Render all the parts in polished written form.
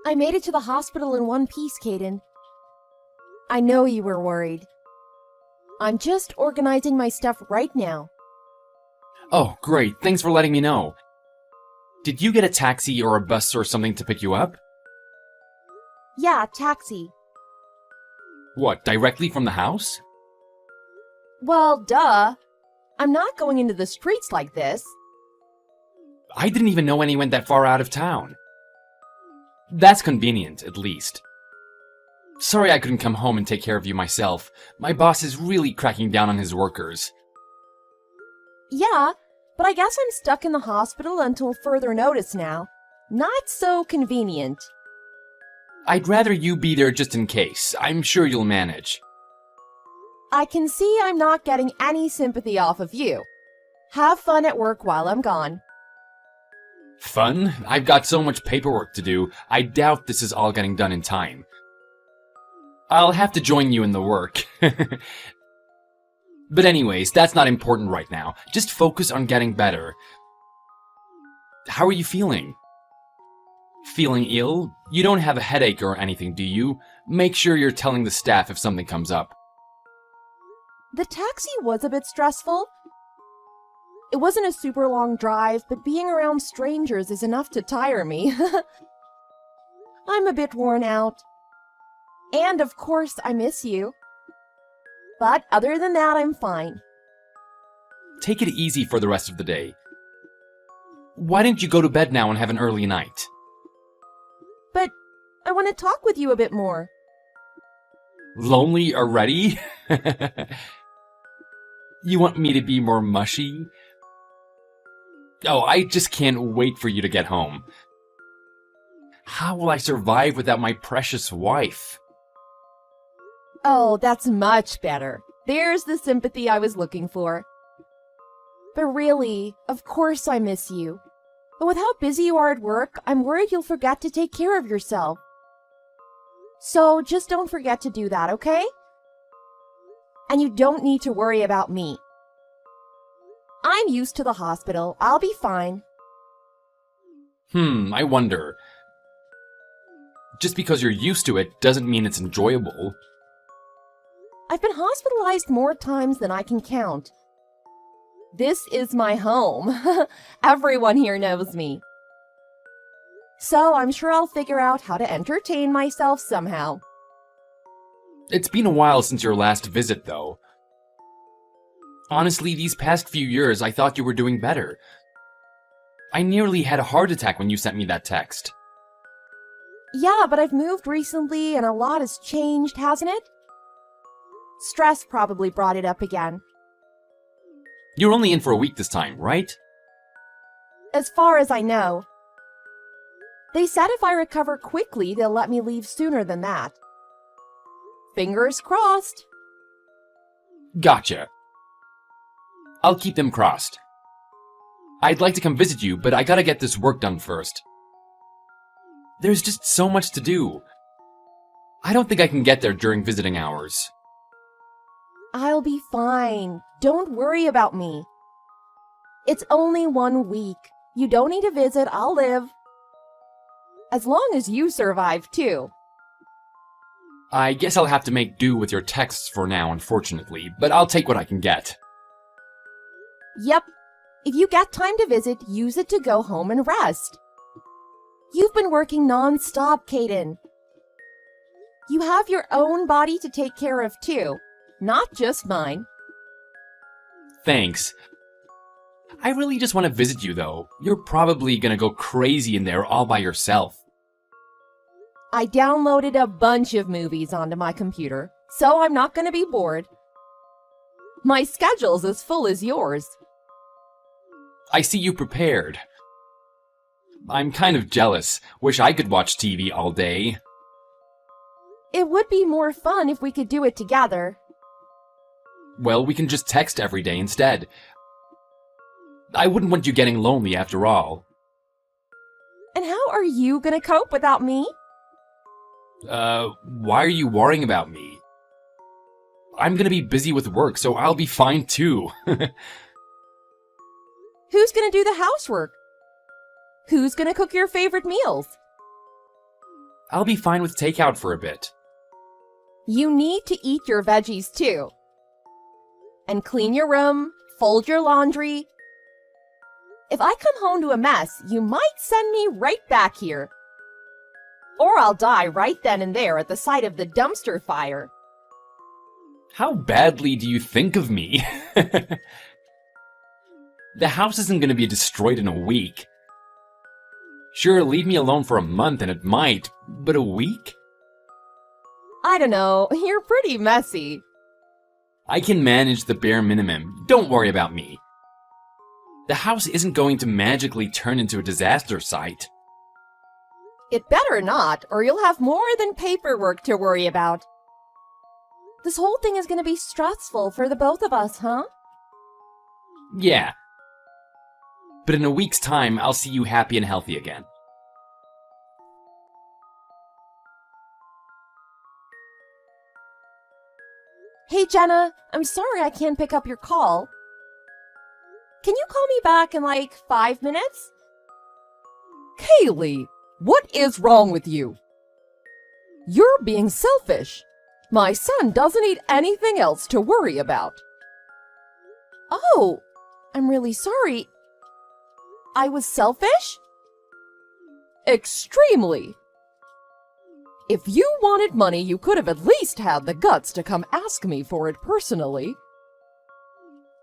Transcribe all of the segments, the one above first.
I made it to the hospital in one piece, Caden. I know you were worried. I'm just organizing my stuff right now. Oh, great. Thanks for letting me know. Did you get a taxi or a bus or something to pick you up? Yeah, taxi. What, directly from the house? Well, duh. I'm not going into the streets like this. I didn't even know any went that far out of town. That's convenient, at least. Sorry I couldn't come home and take care of you myself. My boss is really cracking down on his workers. Yeah, but I guess I'm stuck in the hospital until further notice now. Not so convenient. I'd rather you be there just in case. I'm sure you'll manage. I can see I'm not getting any sympathy off of you. Have fun at work while I'm gone. Fun? I've got so much paperwork to do, I doubt this is all getting done in time. I'll have to join you in the work. But anyways, that's not important right now. Just focus on getting better. How are you feeling? Feeling ill? You don't have a headache or anything, do you? Make sure you're telling the staff if something comes up. The taxi was a bit stressful. It wasn't a super long drive, but being around strangers is enough to tire me. I'm a bit worn out. And of course, I miss you. But other than that, I'm fine. Take it easy for the rest of the day. Why don't you go to bed now and have an early night? But I want to talk with you a bit more. Lonely already? You want me to be more mushy? Oh, I just can't wait for you to get home. How will I survive without my precious wife? Oh, that's much better. There's the sympathy I was looking for. But really, of course I miss you. But with how busy you are at work, I'm worried you'll forget to take care of yourself. So just don't forget to do that, okay? And you don't need to worry about me. I'm used to the hospital. I'll be fine. I wonder. Just because you're used to it doesn't mean it's enjoyable. I've been hospitalized more times than I can count. This is my home. Everyone here knows me. So I'm sure I'll figure out how to entertain myself somehow. It's been a while since your last visit, though. Honestly, these past few years, I thought you were doing better. I nearly had a heart attack when you sent me that text. Yeah, but I've moved recently and a lot has changed, hasn't it? Stress probably brought it up again. You're only in for a week this time, right? As far as I know. They said if I recover quickly, they'll let me leave sooner than that. Fingers crossed. Gotcha. I'll keep them crossed. I'd like to come visit you, but I gotta get this work done first. There's just so much to do. I don't think I can get there during visiting hours. I'll be fine. Don't worry about me. It's only 1 week. You don't need to visit. I'll live. As long as you survive, too. I guess I'll have to make do with your texts for now, unfortunately, but I'll take what I can get. Yep. If you get time to visit, use it to go home and rest. You've been working non-stop, Caden. You have your own body to take care of, too. Not just mine. Thanks. I really just want to visit you, though. You're probably gonna go crazy in there all by yourself. I downloaded a bunch of movies onto my computer, so I'm not gonna be bored. My schedule's as full as yours. I see you prepared. I'm kind of jealous. Wish I could watch TV all day. It would be more fun if we could do it together. Well, we can just text every day instead. I wouldn't want you getting lonely after all. And how are you gonna cope without me? Why are you worrying about me? I'm gonna be busy with work, so I'll be fine too. Who's gonna do the housework? Who's gonna cook your favorite meals? I'll be fine with takeout for a bit. You need to eat your veggies too. And clean your room, fold your laundry. If I come home to a mess, you might send me right back here. Or I'll die right then and there at the sight of the dumpster fire. How badly do you think of me? The house isn't going to be destroyed in a week. Sure, leave me alone for a month and it might, but a week? I don't know, you're pretty messy. I can manage the bare minimum. Don't worry about me. The house isn't going to magically turn into a disaster site. It better not, or you'll have more than paperwork to worry about. This whole thing is going to be stressful for the both of us, huh? Yeah. But in a week's time, I'll see you happy and healthy again. Hey, Jenna, I'm sorry I can't pick up your call. Can you call me back in like 5 minutes? Kaylee, what is wrong with you? You're being selfish. My son doesn't need anything else to worry about. Oh, I'm really sorry. I was selfish? Extremely. If you wanted money, you could have at least had the guts to come ask me for it personally.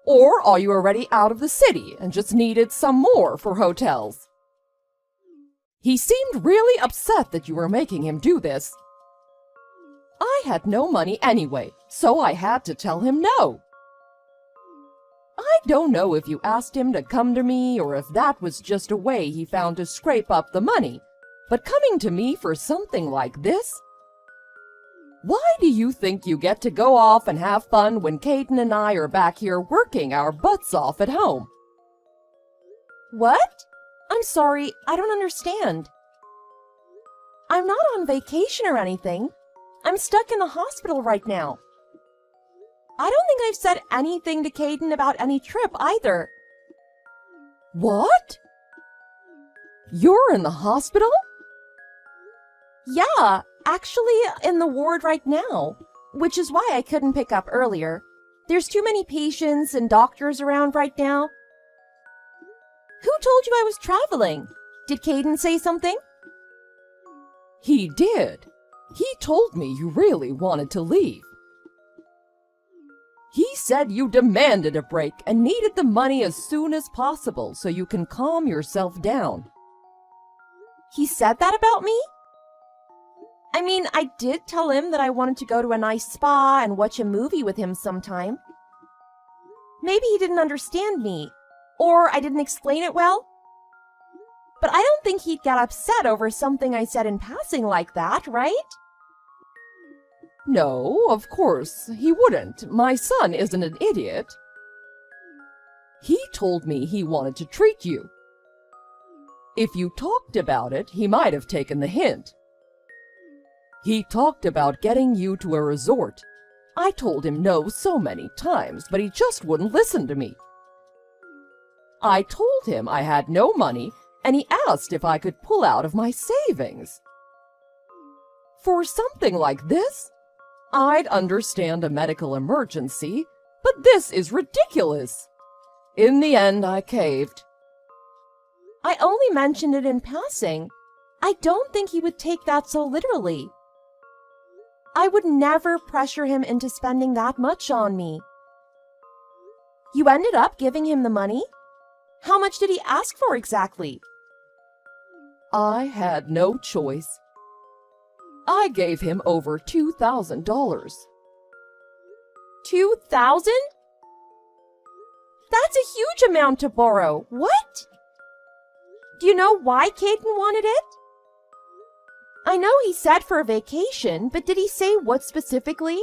Or are you already out of the city and just needed some more for hotels? He seemed really upset that you were making him do this. I had no money anyway, so I had to tell him no. I don't know if you asked him to come to me or if that was just a way he found to scrape up the money, but coming to me for something like this? Why do you think you get to go off and have fun when Caden and I are back here working our butts off at home? What? I'm sorry, I don't understand. I'm not on vacation or anything. I'm stuck in the hospital right now. I don't think I've said anything to Caden about any trip either. What? You're in the hospital? Yeah, actually in the ward right now, which is why I couldn't pick up earlier. There's too many patients and doctors around right now. Who told you I was traveling? Did Caden say something? He did. He told me you really wanted to leave. He said you demanded a break and needed the money as soon as possible so you can calm yourself down. He said that about me? I mean, I did tell him that I wanted to go to a nice spa and watch a movie with him sometime. Maybe he didn't understand me, or I didn't explain it well. But I don't think he'd get upset over something I said in passing like that, right? No, of course, he wouldn't. My son isn't an idiot. He told me he wanted to treat you. If you talked about it, he might have taken the hint. He talked about getting you to a resort. I told him no so many times, but he just wouldn't listen to me. I told him I had no money, and he asked if I could pull out of my savings. For something like this, I'd understand a medical emergency, but this is ridiculous. In the end, I caved. I only mentioned it in passing. I don't think he would take that so literally. I would never pressure him into spending that much on me. You ended up giving him the money? How much did he ask for exactly? I had no choice. I gave him over $2,000. $2,000? That's a huge amount to borrow. What? Do you know why Caden wanted it? I know he said for a vacation, but did he say what specifically?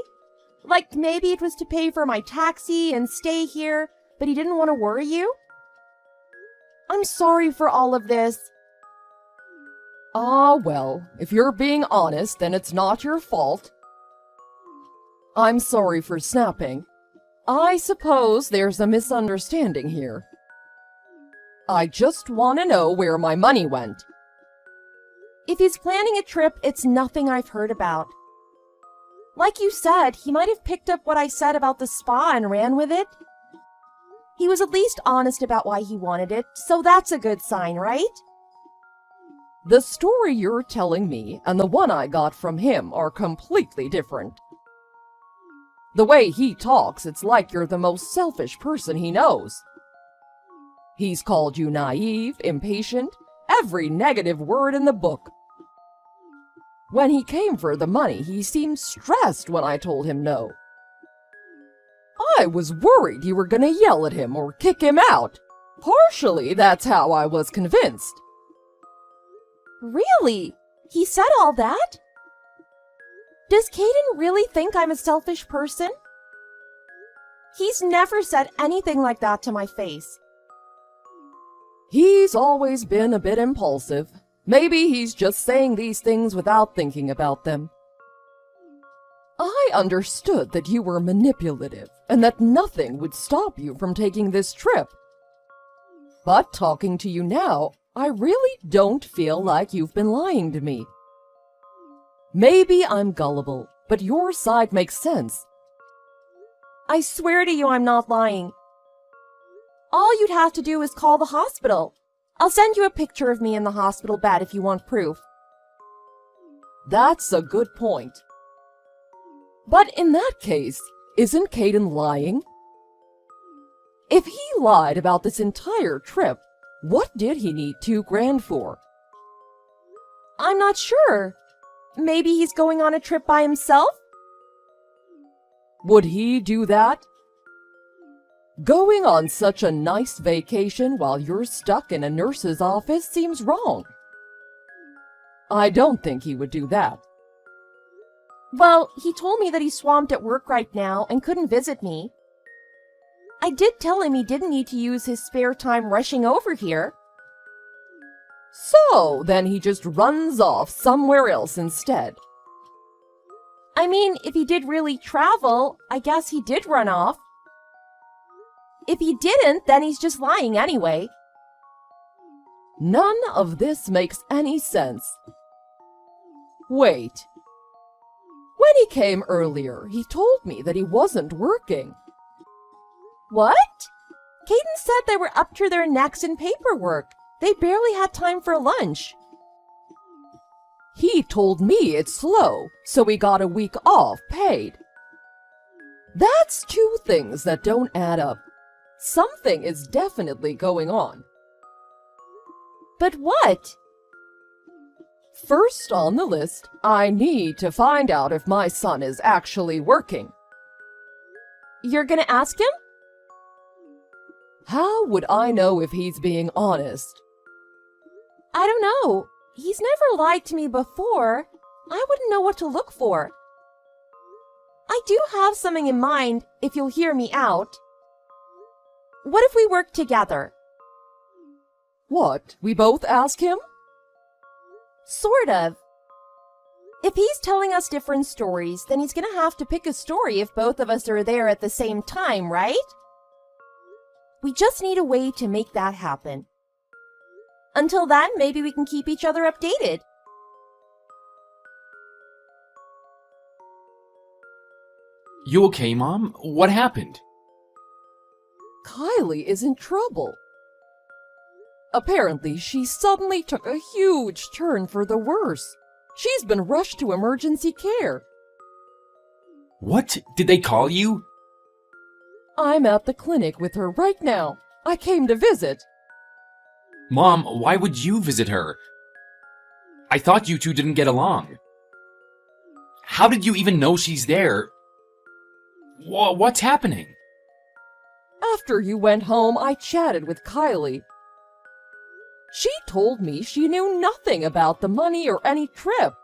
Like maybe it was to pay for my taxi and stay here, but he didn't want to worry you? I'm sorry for all of this. Ah, well, if you're being honest, then it's not your fault. I'm sorry for snapping. I suppose there's a misunderstanding here. I just want to know where my money went. If he's planning a trip, it's nothing I've heard about. Like you said, he might have picked up what I said about the spa and ran with it. He was at least honest about why he wanted it, so that's a good sign, right? The story you're telling me and the one I got from him are completely different. The way he talks, it's like you're the most selfish person he knows. He's called you naive, impatient, every negative word in the book. When he came for the money, he seemed stressed when I told him no. I was worried you were going to yell at him or kick him out. Partially, that's how I was convinced. Really? He said all that? Does Caden really think I'm a selfish person? He's never said anything like that to my face. He's always been a bit impulsive. Maybe he's just saying these things without thinking about them. I understood that you were manipulative and that nothing would stop you from taking this trip. But talking to you now, I really don't feel like you've been lying to me. Maybe I'm gullible, but your side makes sense. I swear to you I'm not lying. All you'd have to do is call the hospital. I'll send you a picture of me in the hospital bed if you want proof. That's a good point. But in that case, isn't Caden lying? If he lied about this entire trip, what did he need $2,000 for? I'm not sure. Maybe he's going on a trip by himself? Would he do that? Going on such a nice vacation while you're stuck in a nurse's office seems wrong. I don't think he would do that. Well, he told me that he's swamped at work right now and couldn't visit me. I did tell him he didn't need to use his spare time rushing over here. So, then he just runs off somewhere else instead. I mean, if he did really travel, I guess he did run off. If he didn't, then he's just lying anyway. None of this makes any sense. Wait. When he came earlier, he told me that he wasn't working. What? Caden said they were up to their necks in paperwork. They barely had time for lunch. He told me it's slow, so he got a week off paid. That's two things that don't add up. Something is definitely going on. But what? First on the list, I need to find out if my son is actually working. You're gonna ask him? How would I know if he's being honest? I don't know. He's never lied to me before. I wouldn't know what to look for. I do have something in mind, if you'll hear me out. What if we work together? What, we both ask him? Sort of. If he's telling us different stories, then he's gonna have to pick a story if both of us are there at the same time, right? We just need a way to make that happen. Until then, maybe we can keep each other updated. You okay, Mom? What happened? Kylie is in trouble. Apparently, she suddenly took a huge turn for the worse. She's been rushed to emergency care. What? Did they call you? I'm at the clinic with her right now. I came to visit. Mom, why would you visit her? I thought you two didn't get along. How did you even know she's there? What's happening? After you went home, I chatted with Kylie. She told me she knew nothing about the money or any trip.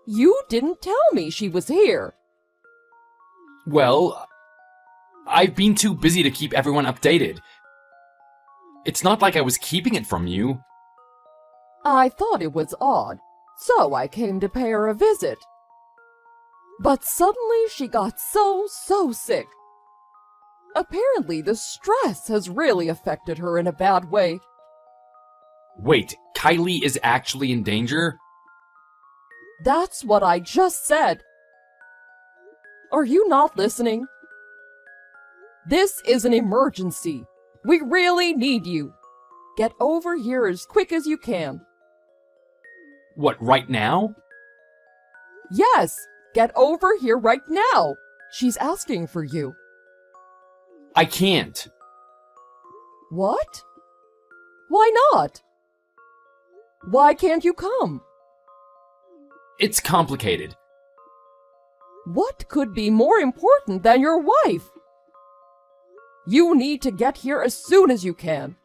You didn't tell me she was here. Well, I've been too busy to keep everyone updated. It's not like I was keeping it from you. I thought it was odd, so I came to pay her a visit. But suddenly she got so sick. Apparently the stress has really affected her in a bad way. Wait, Kylie is actually in danger? That's what I just said. Are you not listening? This is an emergency. We really need you. Get over here as quick as you can. What, right now? Yes, get over here right now. She's asking for you. I can't. What? Why not? Why can't you come? It's complicated. What could be more important than your wife? You need to get here as soon as you can.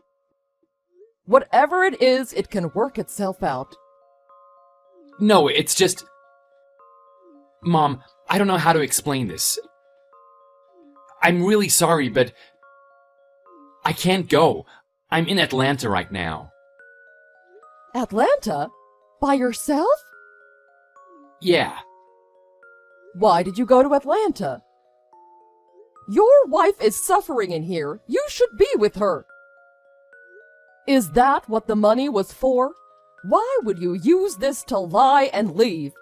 Whatever it is, it can work itself out. No, it's just... Mom, I don't know how to explain this. I'm really sorry, but... I can't go. I'm in Atlanta right now. Atlanta? By yourself? Yeah. Why did you go to Atlanta? Your wife is suffering in here. You should be with her. Is that what the money was for? Why would you use this to lie and leave?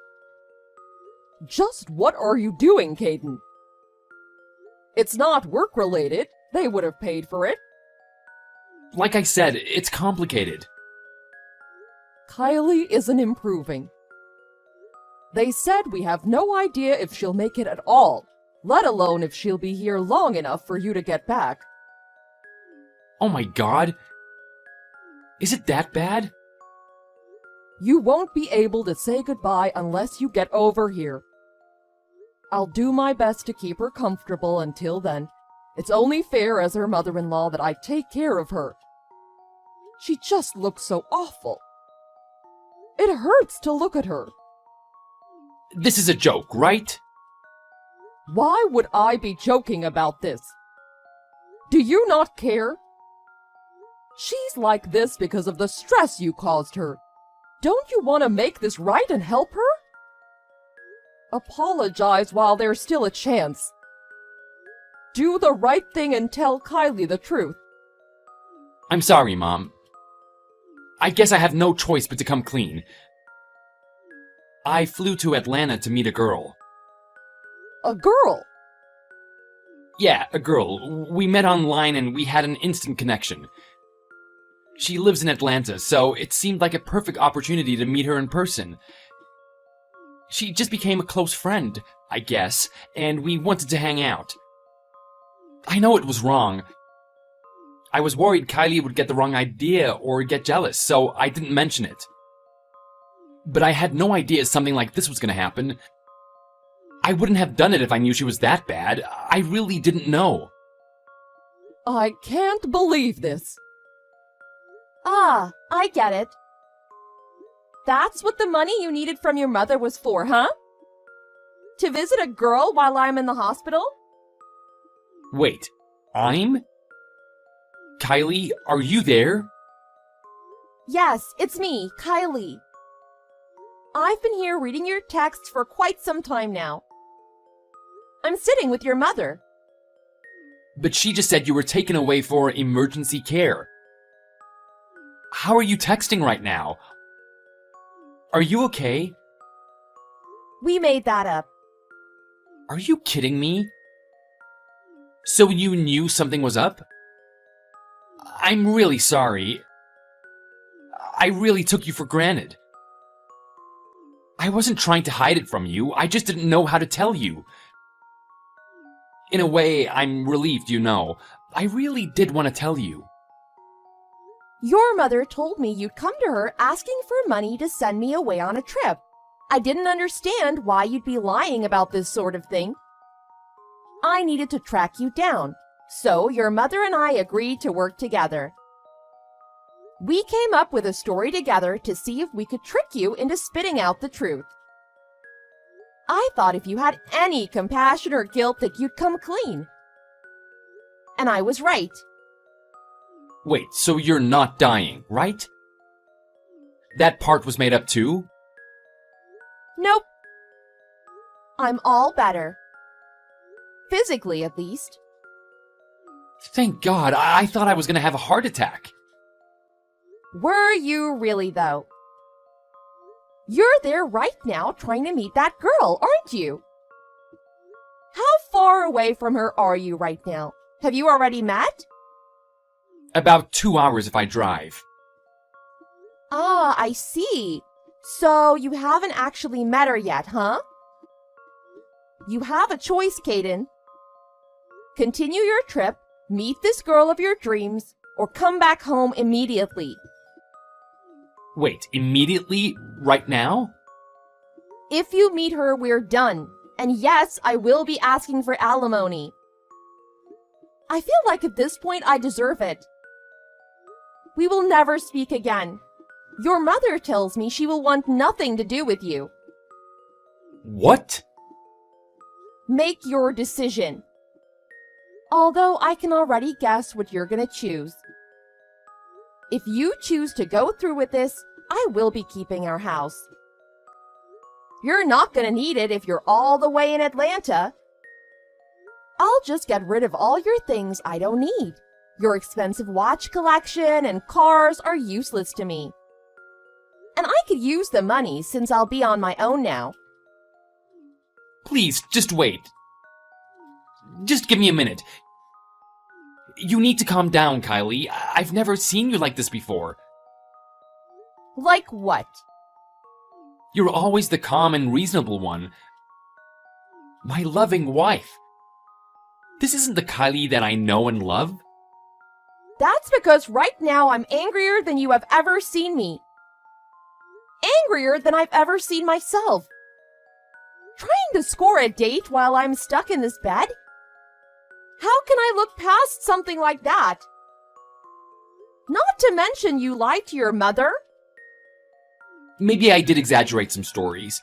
Just what are you doing, Caden? It's not work-related. They would have paid for it. Like I said, it's complicated. Kylie isn't improving. They said we have no idea if she'll make it at all, let alone if she'll be here long enough for you to get back. Oh my god. Is it that bad? You won't be able to say goodbye unless you get over here. I'll do my best to keep her comfortable until then. It's only fair as her mother-in-law that I take care of her. She just looks so awful. It hurts to look at her. This is a joke, right? Why would I be joking about this? Do you not care? She's like this because of the stress you caused her. Don't you want to make this right and help her? Apologize while there's still a chance. Do the right thing and tell Kylie the truth. I'm sorry, Mom. I guess I have no choice but to come clean. I flew to Atlanta to meet a girl. A girl? Yeah, a girl. We met online and we had an instant connection. She lives in Atlanta, so it seemed like a perfect opportunity to meet her in person. She just became a close friend, I guess, and we wanted to hang out. I know it was wrong. I was worried Kylie would get the wrong idea or get jealous, so I didn't mention it. But I had no idea something like this was going to happen. I wouldn't have done it if I knew she was that bad. I really didn't know. I can't believe this. Ah, I get it. That's what the money you needed from your mother was for, huh? To visit a girl while I'm in the hospital? Wait, I'm? Kylie, are you there? Yes, it's me, Kylie. I've been here reading your texts for quite some time now. I'm sitting with your mother. But she just said you were taken away for emergency care. How are you texting right now? Are you okay? We made that up. Are you kidding me? So you knew something was up? I'm really sorry. I really took you for granted. I wasn't trying to hide it from you, I just didn't know how to tell you. In a way, I'm relieved you know. I really did want to tell you. Your mother told me you'd come to her asking for money to send me away on a trip. I didn't understand why you'd be lying about this sort of thing. I needed to track you down, so your mother and I agreed to work together. We came up with a story together to see if we could trick you into spitting out the truth. I thought if you had any compassion or guilt that you'd come clean. And I was right. Wait, so you're not dying, right? That part was made up too? Nope. I'm all better. Physically, at least. Thank God, I thought I was gonna have a heart attack. Were you really, though? You're there right now trying to meet that girl, aren't you? How far away from her are you right now? Have you already met? About 2 hours if I drive. Ah, I see. So you haven't actually met her yet, huh? You have a choice, Caden. Continue your trip, meet this girl of your dreams, or come back home immediately. Wait, immediately? Right now? If you meet her, we're done. And yes, I will be asking for alimony. I feel like at this point I deserve it. We will never speak again. Your mother tells me she will want nothing to do with you. What? Make your decision. Although I can already guess what you're gonna choose. If you choose to go through with this, I will be keeping our house. You're not gonna need it if you're all the way in Atlanta. I'll just get rid of all your things I don't need. Your expensive watch collection and cars are useless to me. And I could use the money since I'll be on my own now. Please, just wait. Just give me a minute. You need to calm down, Kylie. I've never seen you like this before. Like what? You're always the calm and reasonable one. My loving wife. This isn't the Kylie that I know and love. That's because right now I'm angrier than you have ever seen me. Angrier than I've ever seen myself. Trying to score a date while I'm stuck in this bed? How can I look past something like that? Not to mention you lied to your mother. Maybe I did exaggerate some stories.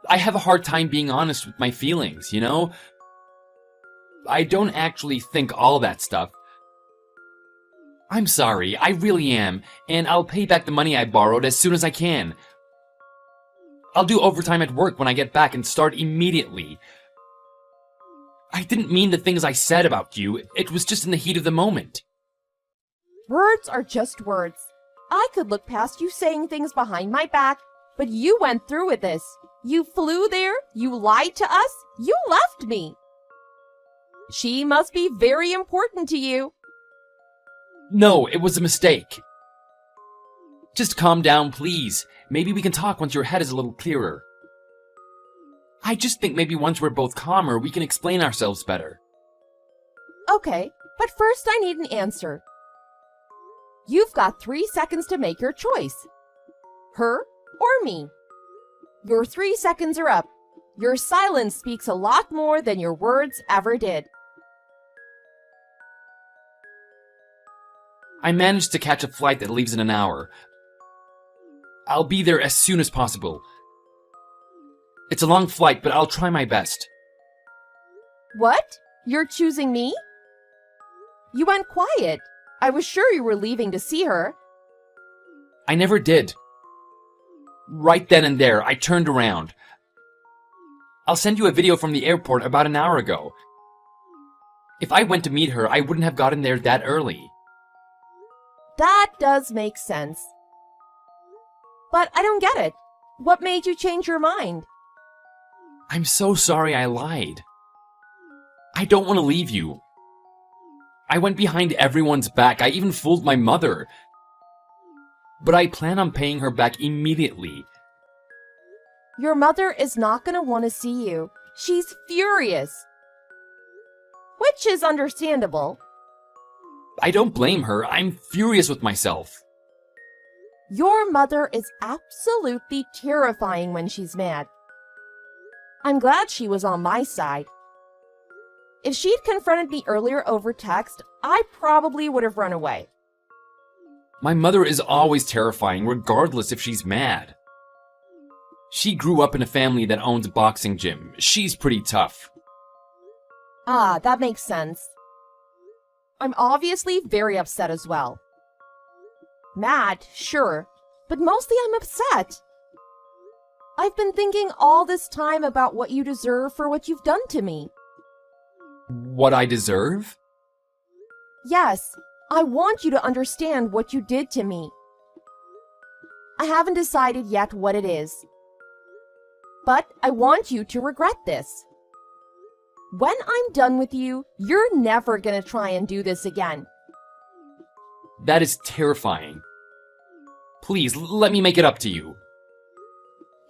I have a hard time being honest with my feelings, you know? I don't actually think all that stuff. I'm sorry, I really am, and I'll pay back the money I borrowed as soon as I can. I'll do overtime at work when I get back and start immediately. I didn't mean the things I said about you, it was just in the heat of the moment. Words are just words. I could look past you saying things behind my back, but you went through with this. You flew there, you lied to us, you left me. She must be very important to you. No, it was a mistake. Just calm down, please. Maybe we can talk once your head is a little clearer. I just think maybe once we're both calmer, we can explain ourselves better. Okay, but first I need an answer. You've got 3 seconds to make your choice. Her or me. Your 3 seconds are up. Your silence speaks a lot more than your words ever did. I managed to catch a flight that leaves in an hour. I'll be there as soon as possible. It's a long flight, but I'll try my best. What? You're choosing me? You went quiet. I was sure you were leaving to see her. I never did. Right then and there, I turned around. I'll send you a video from the airport about an hour ago. If I went to meet her, I wouldn't have gotten there that early. That does make sense. But I don't get it. What made you change your mind? I'm so sorry I lied. I don't want to leave you. I went behind everyone's back. I even fooled my mother. But I plan on paying her back immediately. Your mother is not going to want to see you. She's furious. Which is understandable. I don't blame her. I'm furious with myself. Your mother is absolutely terrifying when she's mad. I'm glad she was on my side. If she'd confronted me earlier over text, I probably would have run away. My mother is always terrifying, regardless if she's mad. She grew up in a family that owns a boxing gym. She's pretty tough. Ah, that makes sense. I'm obviously very upset as well. Mad, sure, but mostly I'm upset. I've been thinking all this time about what you deserve for what you've done to me. What I deserve? Yes, I want you to understand what you did to me. I haven't decided yet what it is, but I want you to regret this. When I'm done with you, you're never gonna try and do this again. That is terrifying. Please, let me make it up to you.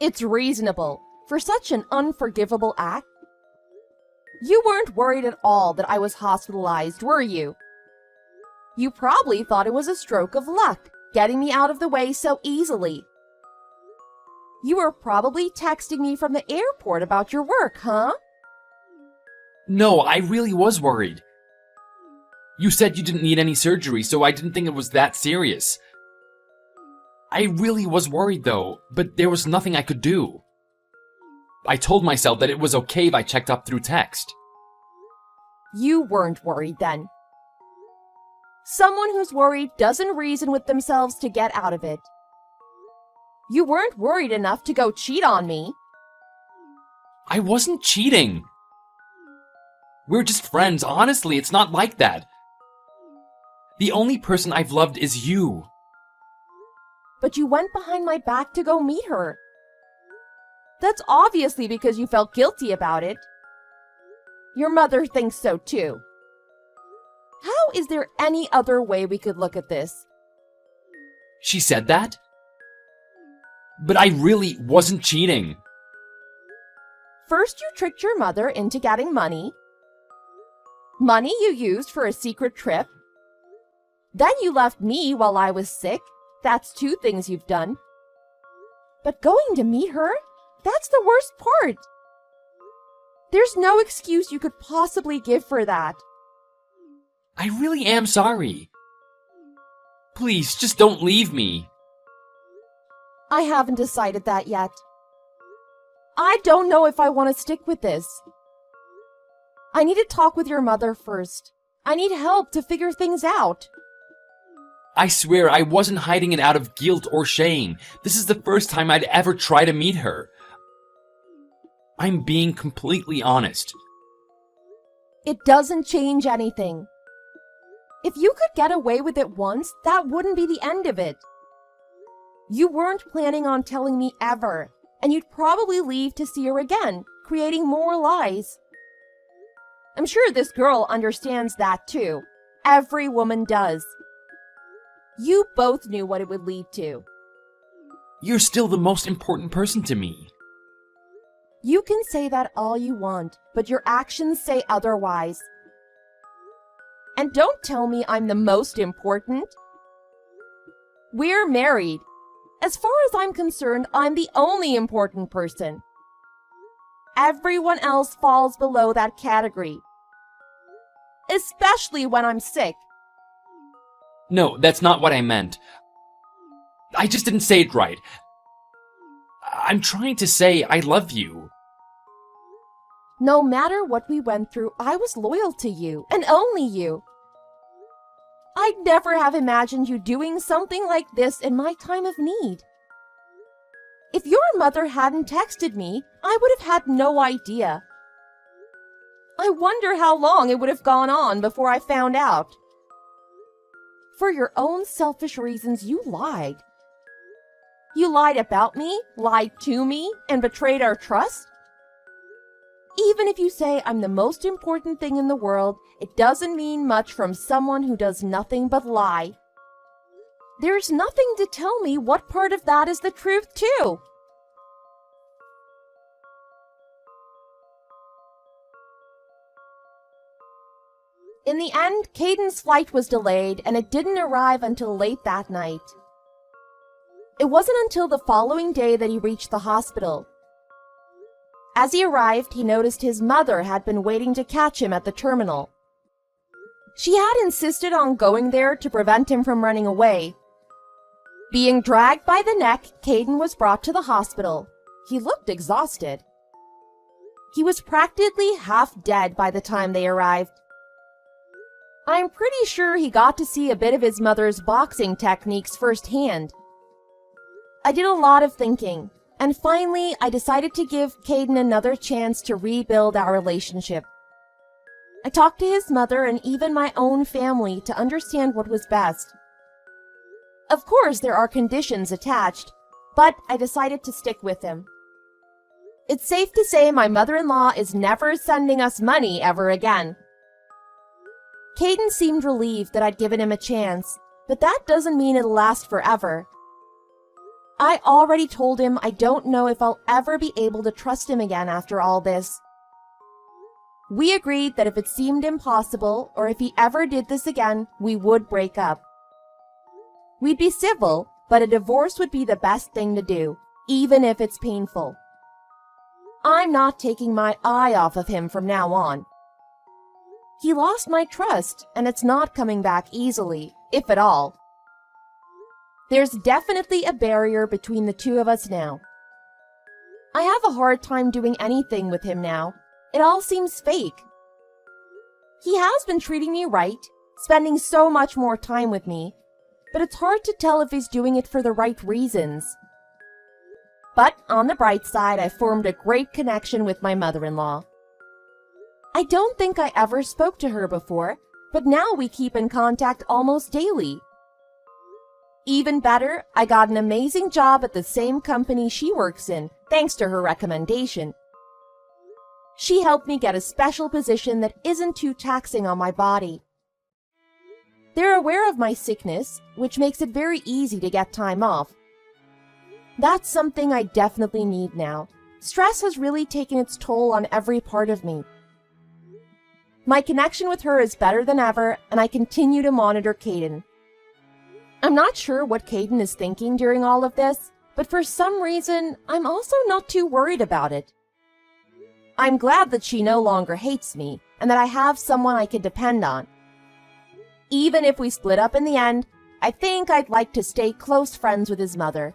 It's reasonable for such an unforgivable act. You weren't worried at all that I was hospitalized, were you? You probably thought it was a stroke of luck, getting me out of the way so easily. You were probably texting me from the airport about your work, huh? No, I really was worried. You said you didn't need any surgery, so I didn't think it was that serious. I really was worried though, but there was nothing I could do. I told myself that it was okay if I checked up through text. You weren't worried then. Someone who's worried doesn't reason with themselves to get out of it. You weren't worried enough to go cheat on me. I wasn't cheating. We're just friends, honestly, it's not like that. The only person I've loved is you. But you went behind my back to go meet her. That's obviously because you felt guilty about it. Your mother thinks so too. How is there any other way we could look at this? She said that? But I really wasn't cheating. First, you tricked your mother into getting money. Money you used for a secret trip. Then you left me while I was sick. That's 2 things you've done. But going to meet her? That's the worst part. There's no excuse you could possibly give for that. I really am sorry. Please, just don't leave me. I haven't decided that yet. I don't know if I want to stick with this. I need to talk with your mother first. I need help to figure things out. I swear I wasn't hiding it out of guilt or shame. This is the first time I'd ever try to meet her. I'm being completely honest. It doesn't change anything. If you could get away with it once, that wouldn't be the end of it. You weren't planning on telling me ever, and you'd probably leave to see her again, creating more lies. I'm sure this girl understands that too. Every woman does. You both knew what it would lead to. You're still the most important person to me. You can say that all you want, but your actions say otherwise. And don't tell me I'm the most important. We're married. As far as I'm concerned, I'm the only important person. Everyone else falls below that category. Especially when I'm sick. No, that's not what I meant. I just didn't say it right. I'm trying to say I love you. No matter what we went through, I was loyal to you, and only you. I'd never have imagined you doing something like this in my time of need. If your mother hadn't texted me, I would have had no idea. I wonder how long it would have gone on before I found out. For your own selfish reasons, you lied. You lied about me, lied to me, and betrayed our trust. Even if you say I'm the most important thing in the world, it doesn't mean much from someone who does nothing but lie. There's nothing to tell me what part of that is the truth, too. In the end, Caden's flight was delayed, and it didn't arrive until late that night. It wasn't until the following day that he reached the hospital. As he arrived, he noticed his mother had been waiting to catch him at the terminal. She had insisted on going there to prevent him from running away. Being dragged by the neck, Caden was brought to the hospital. He looked exhausted. He was practically half dead by the time they arrived. I'm pretty sure he got to see a bit of his mother's boxing techniques firsthand. I did a lot of thinking, and finally I decided to give Caden another chance to rebuild our relationship. I talked to his mother and even my own family to understand what was best. Of course, there are conditions attached, but I decided to stick with him. It's safe to say my mother-in-law is never sending us money ever again. Caden seemed relieved that I'd given him a chance, but that doesn't mean it'll last forever. I already told him I don't know if I'll ever be able to trust him again after all this. We agreed that if it seemed impossible, or if he ever did this again, we would break up. We'd be civil, but a divorce would be the best thing to do, even if it's painful. I'm not taking my eye off of him from now on. He lost my trust, and it's not coming back easily, if at all. There's definitely a barrier between the two of us now. I have a hard time doing anything with him now. It all seems fake. He has been treating me right, spending so much more time with me, but it's hard to tell if he's doing it for the right reasons. But on the bright side, I formed a great connection with my mother-in-law. I don't think I ever spoke to her before, but now we keep in contact almost daily. Even better, I got an amazing job at the same company she works in, thanks to her recommendation. She helped me get a special position that isn't too taxing on my body. They're aware of my sickness, which makes it very easy to get time off. That's something I definitely need now. Stress has really taken its toll on every part of me. My connection with her is better than ever, and I continue to monitor Caden. I'm not sure what Caden is thinking during all of this, but for some reason, I'm also not too worried about it. I'm glad that she no longer hates me, and that I have someone I can depend on. Even if we split up in the end, I think I'd like to stay close friends with his mother.